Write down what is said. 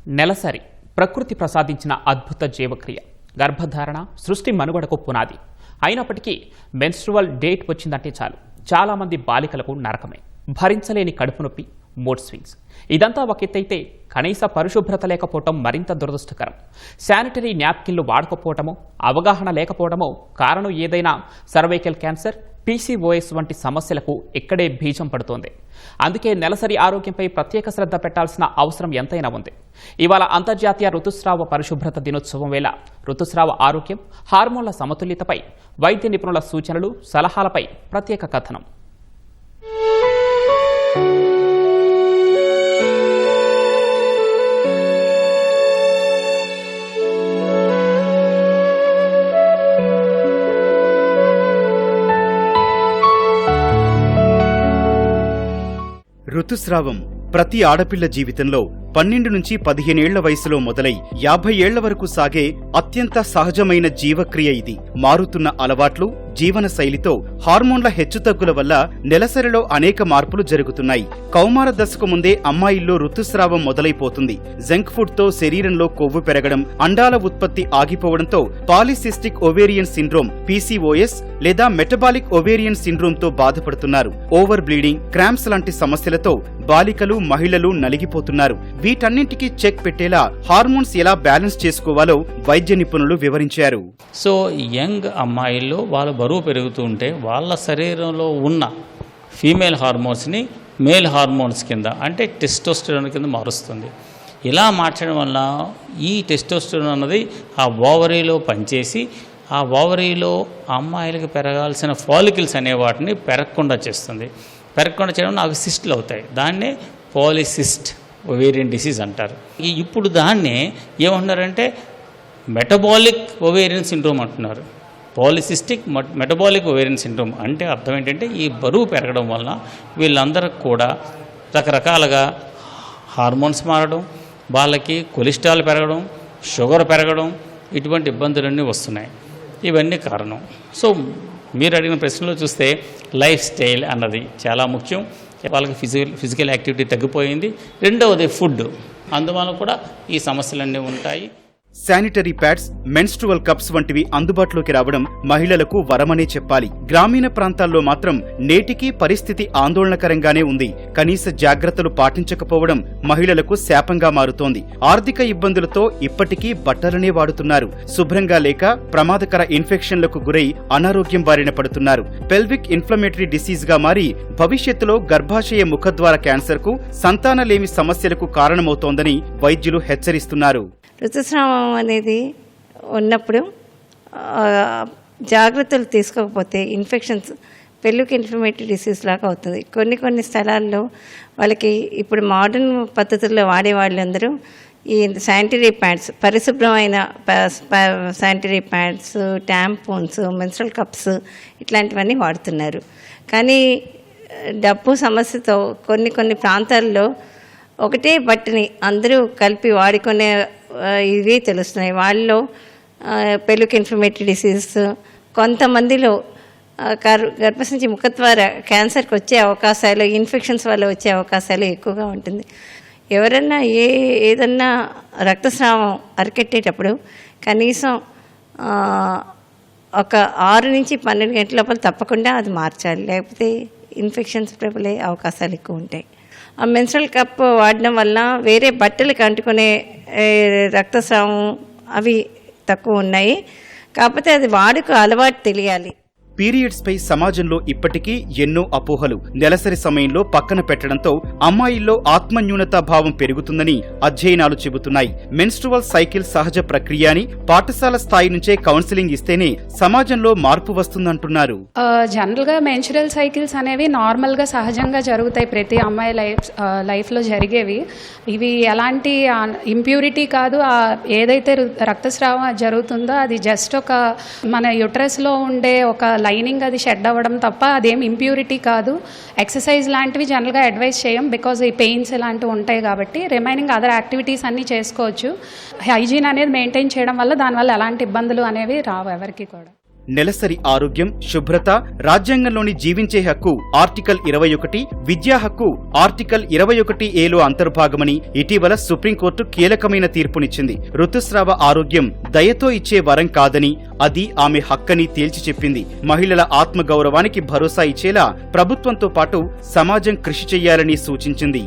నెలసరి ప్రకృతి ప్రసాదించిన అద్భుత జీవక్రియ. గర్భధారణ సృష్టి మనుగడకు పునాది. అయినప్పటికీ మెన్స్ట్రువల్ డేట్ వచ్చిందంటే చాలు చాలామంది బాలికలకు నరకమే. భరించలేని కడుపు నొప్పి, మూడ్ స్వింగ్స్. ఇదంతా ఒక ఎత్తైతే కనీస పరిశుభ్రత లేకపోవటం మరింత దురదృష్టకరం. శానిటరీ న్యాప్కిన్లు వాడకపోవటమో, అవగాహన లేకపోవడమో కారణం ఏదైనా సర్వైకల్ క్యాన్సర్, PCOS వంటి సమస్యలకు ఇక్కడే బీజం పడుతోంది. అందుకే నెలసరి ఆరోగ్యంపై ప్రత్యేక శ్రద్ధ పెట్టాల్సిన అవసరం ఎంతైనా ఉంది. ఇవాళ అంతర్జాతీయ ఋతుస్రావ పరిశుభ్రత దినోత్సవం వేళ ఋతుస్రావ ఆరోగ్యం, హార్మోన్ల సమతుల్యతపై వైద్య నిపుణుల సూచనలు, సలహాలపై ప్రత్యేక కథనం. ఋతుస్రావం ప్రతి ఆడపిల్ల జీవితంలో 12 నుంచి 15 ఏళ్ల వయసులో మొదలై 50 ఏళ్ల వరకు సాగే అత్యంత సహజమైన జీవక్రియ ఇది. మారుతున్న అలవాట్లు, జీవన శైలితో హార్మోన్ల హెచ్చుతగ్గుల వల్ల నెలసరిలో అనేక మార్పులు జరుగుతున్నాయి. కౌమార దశకు ముందే అమ్మాయిల్లో ఋతుస్రావం మొదలైపోతుంది. జంక్ ఫుడ్ తో శరీరంలో కొవ్వు పెరగడం, అండాల ఉత్పత్తి ఆగిపోవడంతో పాలిసిస్టిక్ ఓవేరియన్ సిండ్రోమ్ PCOS లేదా మెటబాలిక్ ఓవేరియన్ సిండ్రోమ్ తో బాధపడుతున్నారు. ఓవర్ బ్లీడింగ్, క్రాంప్స్ లాంటి సమస్యలతో బాలికలు, మహిళలు నలిగిపోతున్నారు. వీటన్నింటికీ చెక్ పెట్టేలా హార్మోన్స్ ఎలా బ్యాలెన్స్ చేసుకోవాలో వైద్య నిపుణులు వివరించారు. సో యంగ్ అమ్మాయిల్లో వాళ్ళ బరువు పెరుగుతూ ఉంటే వాళ్ళ శరీరంలో ఉన్న ఫీమేల్ హార్మోన్స్ని మేల్ హార్మోన్స్ కింద, అంటే టెస్టోస్టెరాన్ కింద మారుస్తుంది. ఇలా మార్చడం వల్ల ఈ టెస్టోస్టెరాన్ అన్నది ఆ ఓవరీలో పనిచేసి ఆ ఓవరీలో అమ్మాయిలకు పెరగాల్సిన ఫాలికల్స్ అనే వాటిని పెరగకుండా చేస్తుంది. పెరగకుండా చేయడం అవి సిస్ట్లు అవుతాయి. దాన్నే పాలిసిస్ట్ ఓవేరియన్ డిసీజ్ అంటారు. ఇప్పుడు దాన్నే ఏమంటున్నారంటే మెటబాలిక్ ఓవేరియన్ సిండ్రోమ్ అంటున్నారు. పాలిసిస్టిక్ మెటబాలిక్ ఓవేరియన్ సిండ్రోమ్ అంటే అర్థం ఏంటంటే ఈ బరువు పెరగడం వల్ల వీళ్ళందరికి కూడా రకరకాలుగా హార్మోన్స్ మారడం, వాళ్ళకి కొలెస్ట్రాల్ పెరగడం, షుగర్ పెరగడం, ఇటువంటి ఇబ్బందులన్నీ వస్తున్నాయి. ఇవన్నీ కారణం. సో మీరు అడిగిన ప్రశ్నలో చూస్తే లైఫ్ స్టైల్ అన్నది చాలా ముఖ్యం. వాళ్ళకి ఫిజికల్ యాక్టివిటీ తగ్గిపోయింది. రెండవది ఫుడ్, అందువల్ల కూడా ఈ సమస్యలన్నీ ఉంటాయి. శానిటరీ ప్యాడ్స్, మెన్స్ట్రువల్ కప్స్ వంటివి అందుబాటులోకి రావడం మహిళలకు వరమనే చెప్పాలి. గ్రామీణ ప్రాంతాల్లో మాత్రం నేటికీ పరిస్థితి ఆందోళనకరంగానే ఉంది. కనీస జాగ్రత్తలు పాటించకపోవడం మహిళలకు శాపంగా మారుతోంది. ఆర్థిక ఇబ్బందులతో ఇప్పటికీ బట్టలనే వాడుతున్నారు. శుభ్రంగా లేక ప్రమాదకర ఇన్ఫెక్షన్లకు గురై అనారోగ్యం బారిన పడుతున్నారు. పెల్విక్ ఇన్ఫ్లమేటరీ డిసీజ్ గా మారి భవిష్యత్తులో గర్భాశయ ముఖద్వార క్యాన్సర్ కు, సంతానలేమి సమస్యలకు కారణమవుతోందని వైద్యులు హెచ్చరిస్తున్నారు. ఋతుస్రావం అనేది ఉన్నప్పుడు జాగ్రత్తలు తీసుకోకపోతే ఇన్ఫెక్షన్స్, పెళ్ళికి ఇన్ఫ్లమేటరీ డిసీజ్ లాగా అవుతుంది. కొన్ని స్థలాల్లో వాళ్ళకి ఇప్పుడు మోడర్న్ పద్ధతుల్లో వాడే వాళ్ళందరూ ఈ శానిటరీ ప్యాడ్స్, పరిశుభ్రమైన శానిటరీ ప్యాడ్స్, ట్యాంపూన్స్, మెన్స్ట్రువల్ కప్స్ ఇట్లాంటివన్నీ వాడుతున్నారు. కానీ డబ్బు సమస్యతో కొన్ని ప్రాంతాల్లో ఒకటే బట్టని అందరూ కలిపి వాడుకునే ఇవి తెలుస్తున్నాయి. వాళ్ళలో పెళ్ళికి ఇన్ఫ్లమేటరీ డిసీజ్, కొంతమందిలో గర్భసంచి ముఖద్వార క్యాన్సర్కి వచ్చే అవకాశాలు, ఇన్ఫెక్షన్స్ వల్ల వచ్చే అవకాశాలు ఎక్కువగా ఉంటుంది. ఎవరన్నా ఏదన్నా రక్తస్రావం అరికెట్టేటప్పుడు కనీసం ఒక 6 నుంచి 12 గంటల లోపల తప్పకుండా అది మార్చాలి. లేకపోతే ఇన్ఫెక్షన్స్ ప్రబలే అవకాశాలు ఎక్కువ ఉంటాయి. ఆ మెన్స్ట్రువల్ కప్ వాడడం వల్ల వేరే బట్టలకు అంటుకునే రక్తస్రావం అవి తక్కువ ఉన్నాయి. కాకపోతే అది వాడుక అలవాటు తెలియాలి. పీరియడ్స్ పై సమాజంలో ఇప్పటికీ ఎన్నో అపోహలు నెలసరి సమయంలో పక్కన పెట్టడంతో అమ్మాయిల్లో ఆత్మన్యూనతా భావం పెరుగుతుందని అధ్యయనాలు చెబుతున్నాయి. మెన్స్ట్రువల్ సైకిల్ సహజ ప్రక్రియ అని పాఠశాల స్థాయి నుంచే కౌన్సిలింగ్ ఇస్తేనే సమాజంలో మార్పు వస్తుందంటున్నారు. జనరల్ గా మెన్స్ట్రువల్ సైకిల్స్ అనేవి నార్మల్ గా సహజంగా జరుగుతాయి. ప్రతి అమ్మాయి లైఫ్ లో జరిగేవి. ఇవి ఎలాంటి ఇంప్యూరిటీ కాదు. ఏదైతే రక్తస్రావం జరుగుతుందో అది జస్ట్ ఒక మన యుట్రస్ లో ఉండే ఒక లైనింగ్ అది షెడ్ అవ్వడం తప్ప అదేం ఇంప్యూరిటీ కాదు. ఎక్సర్సైజ్ లాంటివి జనరల్గా అడ్వైస్ చేయం, బికాజ్ ఈ పెయిన్స్ ఇలాంటివి ఉంటాయి కాబట్టి. రిమైనింగ్ అదర్ యాక్టివిటీస్ అన్నీ చేసుకోవచ్చు. హైజీన్ అనేది మెయింటైన్ చేయడం వల్ల దానివల్ల ఎలాంటి ఇబ్బందులు అనేవి రావు ఎవరికి కూడా. నెలసరి ఆరోగ్యం, శుభ్రత, రాజ్యాంగంలోని జీవించే హక్కు ఆర్టికల్ 21, విద్యా హక్కు ఆర్టికల్ 21A అంతర్భాగమని ఇటీవల సుప్రీంకోర్టు కీలకమైన తీర్పునిచ్చింది. ఋతుస్రావ ఆరోగ్యం దయతో ఇచ్చే వరం కాదని, అది ఆమె హక్కని తేల్చి చెప్పింది. మహిళల ఆత్మగౌరవానికి భరోసా ఇచ్చేలా ప్రభుత్వంతో పాటు సమాజం కృషి చెయ్యాలని సూచించింది.